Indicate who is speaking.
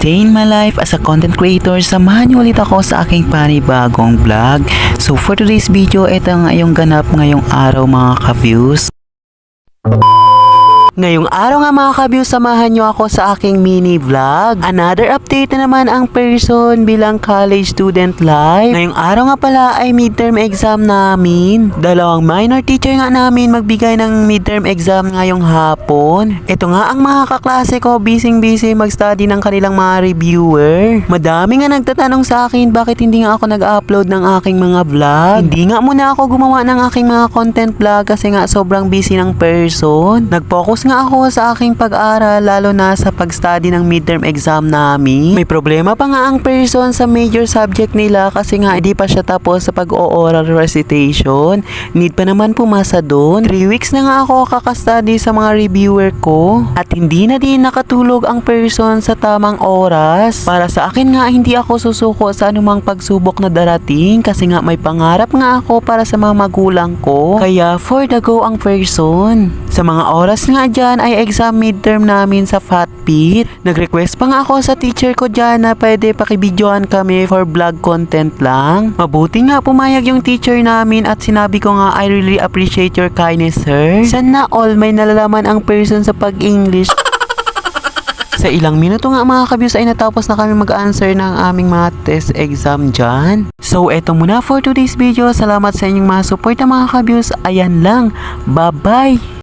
Speaker 1: Day in my life as a content creator, samahan niyo ulit ako sa aking panibagong vlog. So for today's video, ito nga yung ganap ngayong araw mga ka-views. Ngayong araw nga mga ka-views, samahan nyo ako sa aking mini vlog. Another update na naman ang person bilang college student life. Ngayong araw nga pala ay midterm exam namin. Dalawang minor teacher nga namin magbigay ng midterm exam ngayong hapon. Ito nga ang mga kaklase ko, busy mag-study ng kanilang mga reviewer. Madami nga nagtatanong sa akin bakit hindi nga ako nag-upload ng aking mga vlog. Hindi nga muna ako gumawa ng aking mga content vlog kasi nga sobrang busy ng person. Nag-focus nga ako sa aking pag-aral, lalo na sa pag-study ng midterm exam namin. May problema pa nga ang person sa major subject nila kasi nga hindi pa siya tapos sa pag-o-oral recitation. Need pa naman pumasa doon. 3 weeks na nga ako kaka-study sa mga reviewer ko at hindi na din nakatulog ang person sa tamang oras. Para sa akin nga, hindi ako susuko sa anumang pagsubok na darating kasi nga may pangarap nga ako para sa mga magulang ko. Kaya for the go ang person. Sa mga oras nga dyan ay exam midterm namin sa FATPIT. Nag-request pa nga ako sa teacher ko dyan na pwede pakibidyoan kami for vlog content lang. Mabuti nga pumayag yung teacher namin at sinabi ko nga I really appreciate your kindness, sir. Sana all may nalalaman ang person sa pag-English. Sa ilang minuto nga mga ka-views ay natapos na kami mag-answer ng aming mga test exam dyan. So eto muna for today's video. Salamat sa inyong mga support mga ka-views. Ayan lang. Bye-bye!